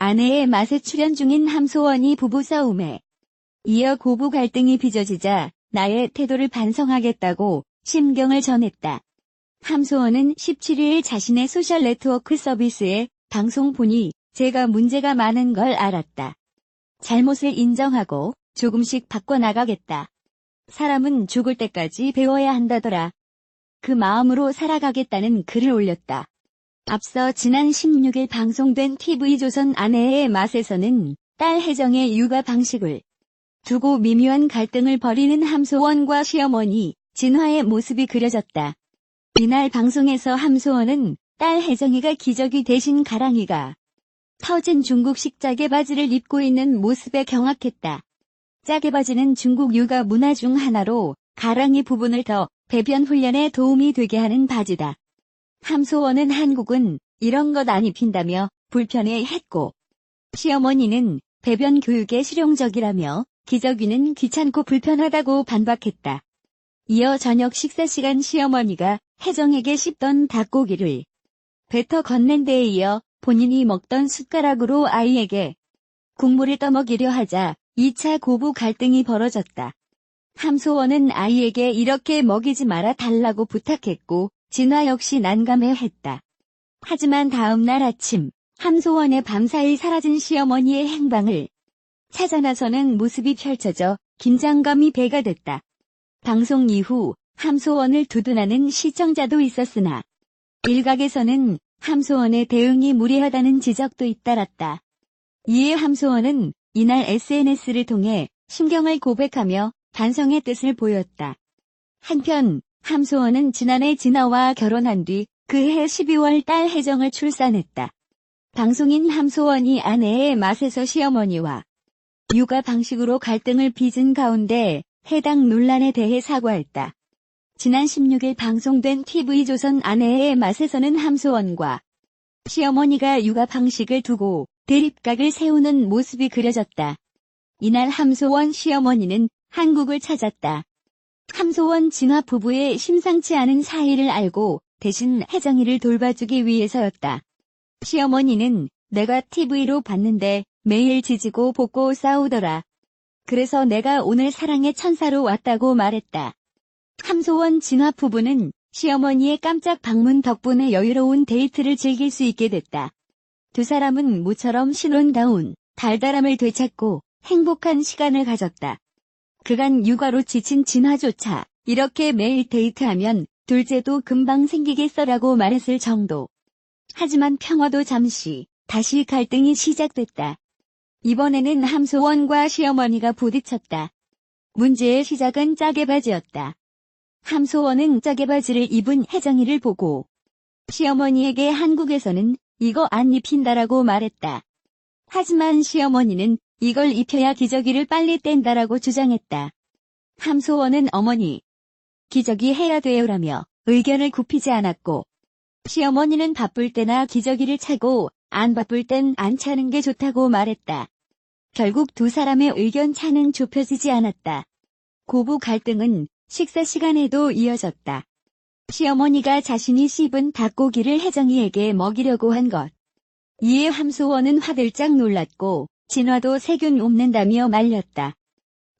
아내의 맛에 출연 중인 함소원이 부부 싸움에 이어 고부 갈등이 빚어지자 나의 태도를 반성하겠다고 심경을 전했다. 함소원은 17일 자신의 소셜 네트워크 서비스에 방송 보니 제가 문제가 많은 걸 알았다. 잘못을 인정하고 조금씩 바꿔나가겠다. 사람은 죽을 때까지 배워야 한다더라. 그 마음으로 살아가겠다는 글을 올렸다. 앞서 지난 16일 방송된 TV조선 아내의 맛에서는 딸 혜정의 육아 방식을 두고 미묘한 갈등을 벌이는 함소원과 시어머니 진화의 모습이 그려졌다. 이날 방송에서 함소원은 딸 혜정이가 기저귀 대신 가랑이가 터진 중국식 짜게 바지를 입고 있는 모습에 경악했다. 짜게 바지는 중국 육아 문화 중 하나로 가랑이 부분을 더 배변 훈련에 도움이 되게 하는 바지다. 함소원은 한국은 이런 것 안 입힌다며 불편해했고, 시어머니는 배변 교육에 실용적이라며 기저귀는 귀찮고 불편하다고 반박했다. 이어 저녁 식사 시간 시어머니가 혜정에게 씹던 닭고기를 뱉어 건넨 데에 이어 본인이 먹던 숟가락으로 아이에게 국물을 떠먹이려 하자 2차 고부 갈등이 벌어졌다. 함소원은 아이에게 이렇게 먹이지 말아 달라고 부탁했고 진화 역시 난감해했다. 하지만 다음 날 아침 함소원의 밤사이 사라진 시어머니의 행방을 찾아 나서는 모습이 펼쳐져 긴장감이 배가 됐다. 방송 이후 함소원을 두둔하는 시청자도 있었으나 일각에서는 함소원의 대응이 무리하다는 지적도 잇따랐다. 이에 함소원은 이날 SNS를 통해 심경을 고백하며 반성의 뜻을 보였다. 한편 함소원은 지난해 진아와 결혼한 뒤 그해 12월 딸 혜정을 출산했다. 방송인 함소원이 아내의 맛에서 시어머니와 육아 방식으로 갈등을 빚은 가운데 해당 논란에 대해 사과했다. 지난 16일 방송된 TV조선 아내의 맛에서는 함소원과 시어머니가 육아 방식을 두고 대립각을 세우는 모습이 그려졌다. 이날 함소원 시어머니는 한국을 찾았다. 함소원 진화 부부의 심상치 않은 사이를 알고 대신 혜정이를 돌봐주기 위해서였다. 시어머니는 내가 TV로 봤는데 매일 지지고 볶고 싸우더라. 그래서 내가 오늘 사랑의 천사로 왔다고 말했다. 함소원 진화 부부는 시어머니의 깜짝 방문 덕분에 여유로운 데이트를 즐길 수 있게 됐다. 두 사람은 모처럼 신혼다운 달달함을 되찾고 행복한 시간을 가졌다. 그간 육아로 지친 진화조차 이렇게 매일 데이트하면 둘째도 금방 생기겠어라고 말했을 정도. 하지만 평화도 잠시 다시 갈등이 시작됐다. 이번에는 함소원과 시어머니가 부딪혔다. 문제의 시작은 짜게 바지였다. 함소원은 짜게 바지를 입은 혜정이를 보고 시어머니에게 한국에서는 이거 안 입힌다라고 말했다. 하지만 시어머니는 이걸 입혀야 기저귀를 빨리 뗀다라고 주장했다. 함소원은 어머니, 기저귀 해야 돼요라며 의견을 굽히지 않았고 시어머니는 바쁠 때나 기저귀를 차고 안 바쁠 땐 안 차는 게 좋다고 말했다. 결국 두 사람의 의견 차는 좁혀지지 않았다. 고부 갈등은 식사 시간에도 이어졌다. 시어머니가 자신이 씹은 닭고기를 혜정이에게 먹이려고 한 것. 이에 함소원은 화들짝 놀랐고 진화도 세균 옮는다며 말렸다.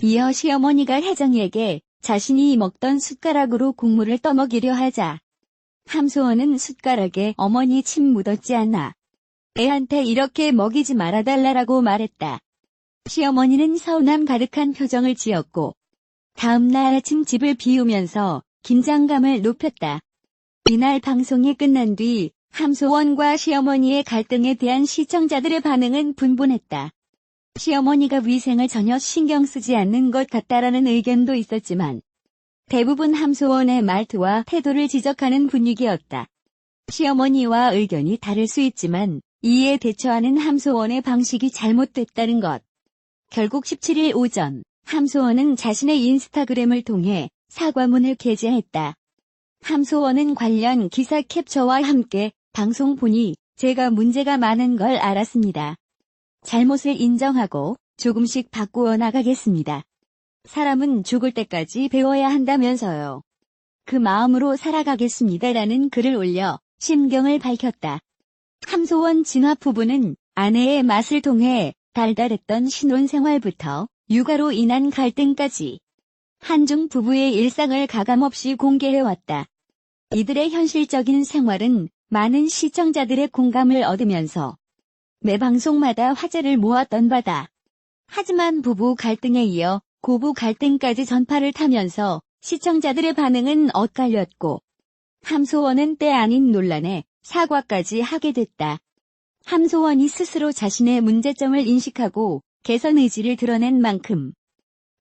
이어 시어머니가 혜정이에게 자신이 먹던 숟가락으로 국물을 떠먹이려 하자 함소원은 숟가락에 어머니 침 묻었지 않아 애한테 이렇게 먹이지 말아달라고 말했다. 시어머니는 서운함 가득한 표정을 지었고 다음 날 아침 집을 비우면서 긴장감을 높였다. 이날 방송이 끝난 뒤 함소원과 시어머니의 갈등에 대한 시청자들의 반응은 분분했다. 시어머니가 위생을 전혀 신경 쓰지 않는 것 같다라는 의견도 있었지만 대부분 함소원의 말투와 태도를 지적하는 분위기였다. 시어머니와 의견이 다를 수 있지만 이에 대처하는 함소원의 방식이 잘못됐다는 것. 결국 17일 오전 함소원은 자신의 인스타그램을 통해 사과문을 게재했다. 함소원은 관련 기사 캡처와 함께 방송 보니 제가 문제가 많은 걸 알았습니다. 잘못을 인정하고 조금씩 바꾸어 나가겠습니다. 사람은 죽을 때까지 배워야 한다면서요. 그 마음으로 살아가겠습니다라는 글을 올려 심경을 밝혔다. 함소원 진화 부부는 아내의 맛을 통해 달달했던 신혼생활부터 육아로 인한 갈등까지 한중 부부의 일상을 가감없이 공개해왔다. 이들의 현실적인 생활은 많은 시청자들의 공감을 얻으면서 매 방송마다 화제를 모았던 바다. 하지만 부부 갈등에 이어 고부 갈등까지 전파를 타면서 시청자들의 반응은 엇갈렸고 함소원은 때 아닌 논란에 사과까지 하게 됐다. 함소원이 스스로 자신의 문제점을 인식하고 개선 의지를 드러낸 만큼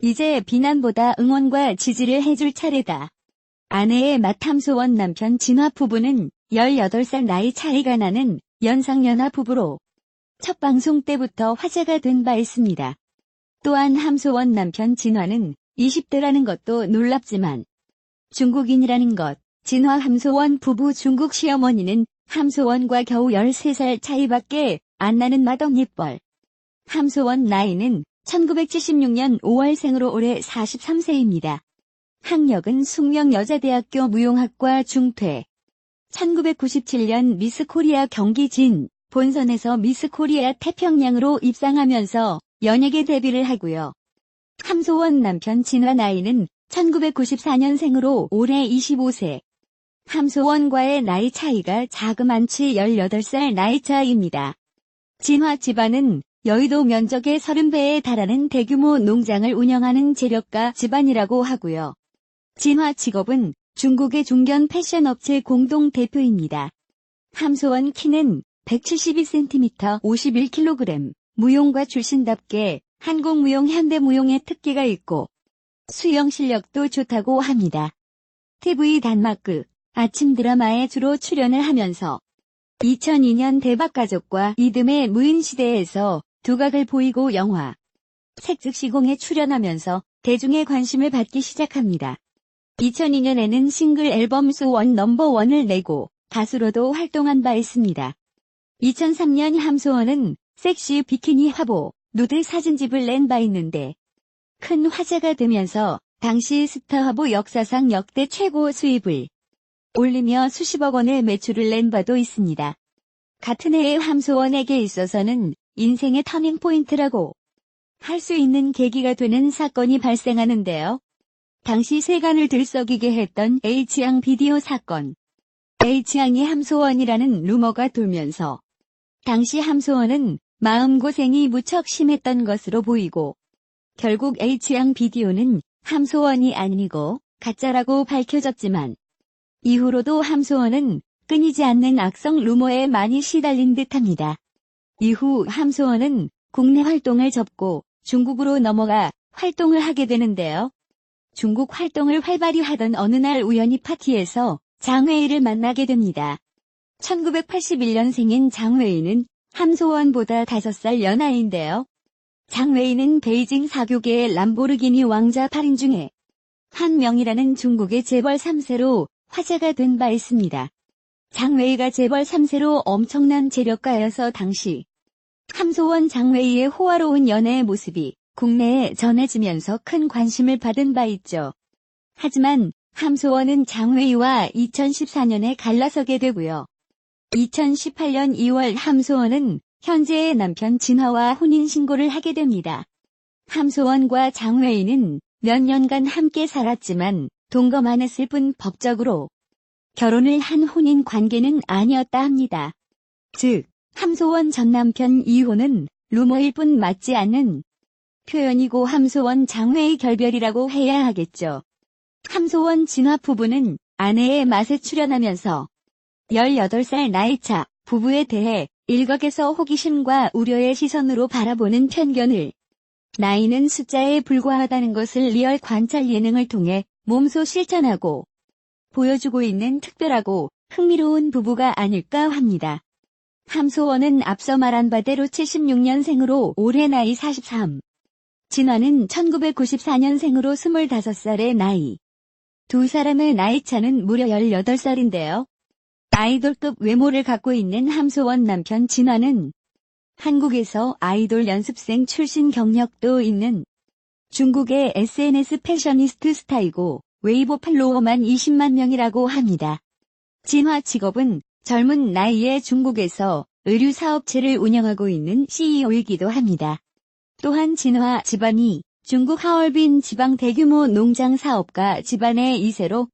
이제 비난보다 응원과 지지를 해줄 차례다. 아내의 함소원 남편 진화 부부는 18살 나이 차이가 나는 연상연하 부부로 첫 방송 때부터 화제가 된 바 있습니다. 또한 함소원 남편 진화는 20대라는 것도 놀랍지만 중국인이라는 것, 진화 함소원 부부 중국 시어머니는 함소원과 겨우 13살 차이밖에 안 나는 맏언니뻘. 함소원 나이는 1976년 5월생으로 올해 43세입니다. 학력은 숙명여자대학교 무용학과 중퇴. 1997년 미스코리아 경기 진 본선에서 미스코리아 태평양으로 입상하면서 연예계 데뷔를 하고요. 함소원 남편 진화 나이는 1994년생으로 올해 25세. 함소원과의 나이 차이가 자그만치 18살 나이 차이입니다. 진화 집안은 여의도 면적의 30배에 달하는 대규모 농장을 운영하는 재력가 집안이라고 하고요. 진화 직업은 중국의 중견 패션 업체 공동 대표입니다. 함소원 키는 172cm 51kg, 무용가 출신답게 한국무용 현대무용의 특기가 있고 수영 실력도 좋다고 합니다. TV 단막극, 아침 드라마에 주로 출연을 하면서 2002년 대박가족과 이듬해 무인시대에서 두각을 보이고 영화 색즉시공에 출연하면서 대중의 관심을 받기 시작합니다. 2002년에는 싱글 앨범 소원 넘버원을 내고 가수로도 활동한 바 있습니다. 2003년 함소원은 섹시 비키니 화보, 누드 사진집을 낸 바 있는데 큰 화제가 되면서 당시 스타 화보 역사상 역대 최고 수입을 올리며 수십억 원의 매출을 낸 바도 있습니다. 같은 해에 함소원에게 있어서는 인생의 터닝포인트라고 할 수 있는 계기가 되는 사건이 발생하는데요. 당시 세간을 들썩이게 했던 H양 비디오 사건. H양이 함소원이라는 루머가 돌면서 당시 함소원은 마음고생이 무척 심했던 것으로 보이고 결국 H양 비디오는 함소원이 아니고 가짜라고 밝혀졌지만 이후로도 함소원은 끊이지 않는 악성 루머에 많이 시달린 듯합니다. 이후 함소원은 국내 활동을 접고 중국으로 넘어가 활동을 하게 되는데요. 중국 활동을 활발히 하던 어느 날 우연히 파티에서 장웨이를 만나게 됩니다. 1981년생인 장웨이는 함소원보다 5살 연하인데요. 장웨이는 베이징 사교계의 람보르기니 왕자 8인 중에 한 명이라는 중국의 재벌 3세로 화제가 된 바 있습니다. 장웨이가 재벌 3세로 엄청난 재력가여서 당시 함소원 장웨이의 호화로운 연애의 모습이 국내에 전해지면서 큰 관심을 받은 바 있죠. 하지만 함소원은 장웨이와 2014년에 갈라서게 되고요. 2018년 2월 함소원은 현재의 남편 진화와 혼인신고를 하게 됩니다. 함소원과 장웨이는 몇 년간 함께 살았지만 동거만 했을 뿐 법적으로 결혼을 한 혼인 관계는 아니었다 합니다. 즉, 함소원 전 남편 이혼은 루머일 뿐 맞지 않는 표현이고 함소원 장웨이 결별이라고 해야 하겠죠. 함소원 진화 부부는 아내의 맛에 출연하면서 18살 나이차 부부에 대해 일각에서 호기심과 우려의 시선으로 바라보는 편견을 나이는 숫자에 불과하다는 것을 리얼 관찰 예능을 통해 몸소 실천하고 보여주고 있는 특별하고 흥미로운 부부가 아닐까 합니다. 함소원은 앞서 말한 바대로 76년생으로 올해 나이 43. 진화는 1994년생으로 25살의 나이. 두 사람의 나이차는 무려 18살인데요. 아이돌급 외모를 갖고 있는 함소원 남편 진화는 한국에서 아이돌 연습생 출신 경력도 있는 중국의 SNS 패셔니스트 스타이고 웨이보 팔로워만 20만 명이라고 합니다. 진화 직업은 젊은 나이에 중국에서 의류 사업체를 운영하고 있는 CEO이기도 합니다. 또한 진화 집안이 중국 하얼빈 지방 대규모 농장 사업가 집안의 2세로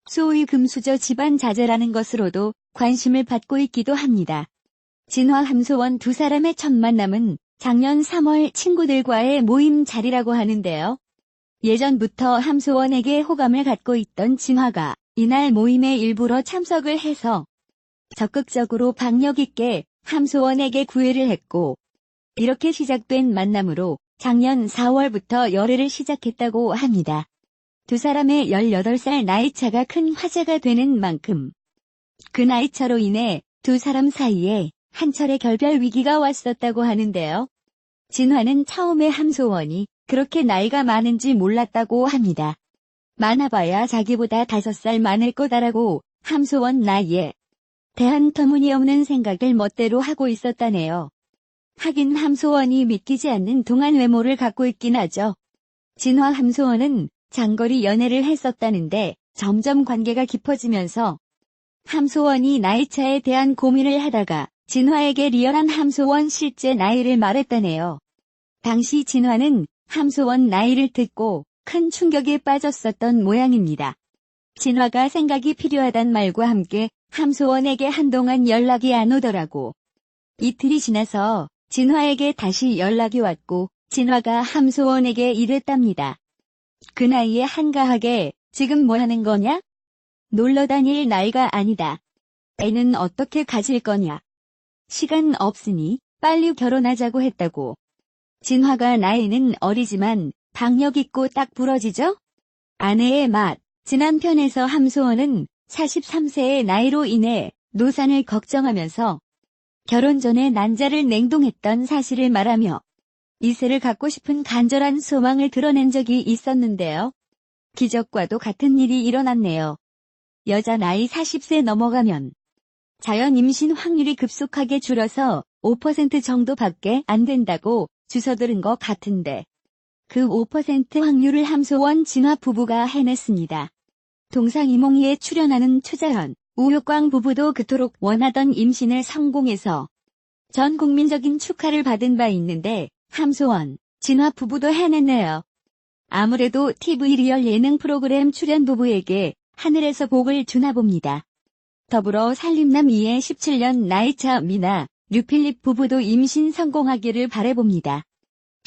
소위 금수저 집안 자제라는 것으로도 관심을 받고 있기도 합니다. 진화 함소원 두 사람의 첫 만남은 작년 3월 친구들과의 모임 자리라고 하는데요. 예전부터 함소원에게 호감을 갖고 있던 진화가 이날 모임에 일부러 참석을 해서 적극적으로 박력 있게 함소원에게 구애를 했고, 이렇게 시작된 만남으로 작년 4월부터 열애를 시작했다고 합니다. 두 사람의 18살 나이차가 큰 화제가 되는 만큼 그 나이차로 인해 두 사람 사이에 한철의 결별 위기가 왔었다고 하는데요. 진화는 처음에 함소원이 그렇게 나이가 많은지 몰랐다고 합니다. 많아봐야 자기보다 5살 많을 거다라고 함소원 나이에 대한 터무니없는 생각을 멋대로 하고 있었다네요. 하긴 함소원이 믿기지 않는 동안 외모를 갖고 있긴 하죠. 진화 함소원은 장거리 연애를 했었다는데 점점 관계가 깊어지면서 함소원이 나이차에 대한 고민을 하다가 진화에게 리얼한 함소원 실제 나이를 말했다네요. 당시 진화는 함소원 나이를 듣고 큰 충격에 빠졌었던 모양입니다. 진화가 생각이 필요하단 말과 함께 함소원에게 한동안 연락이 안 오더라고. 이틀이 지나서 진화에게 다시 연락이 왔고 진화가 함소원에게 이랬답니다. 그 나이에 한가하게 지금 뭐 하는 거냐? 놀러 다닐 나이가 아니다. 애는 어떻게 가질 거냐? 시간 없으니 빨리 결혼하자고 했다고. 진화가 나이는 어리지만 박력 있고 딱 부러지죠? 아내의 맛. 지난 편에서 함소원은 43세의 나이로 인해 노산을 걱정하면서 결혼 전에 난자를 냉동했던 사실을 말하며 이세를 갖고 싶은 간절한 소망을 드러낸 적이 있었는데요. 기적과도 같은 일이 일어났네요. 여자 나이 40세 넘어가면 자연 임신 확률이 급속하게 줄어서 5% 정도밖에 안 된다고 주워 들은 것 같은데 그 5% 확률을 함소원 진화 부부가 해냈습니다. 동상이몽이에 출연하는 최자현, 우효광 부부도 그토록 원하던 임신을 성공해서 전 국민적인 축하를 받은 바 있는데 함소원, 진화 부부도 해냈네요. 아무래도 TV 리얼 예능 프로그램 출연 부부에게 하늘에서 복을 주나 봅니다. 더불어 살림남 이의 17년 나이차 미나, 류필립 부부도 임신 성공하기를 바라봅니다.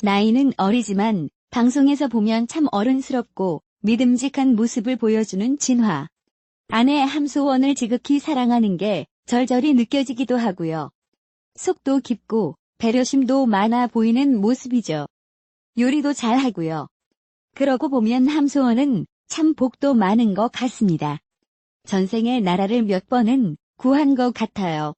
나이는 어리지만 방송에서 보면 참 어른스럽고 믿음직한 모습을 보여주는 진화. 아내 함소원을 지극히 사랑하는 게 절절히 느껴지기도 하고요. 속도 깊고 배려심도 많아 보이는 모습이죠. 요리도 잘하고요. 그러고 보면 함소원은 참 복도 많은 것 같습니다. 전생에 나라를 몇 번은 구한 것 같아요.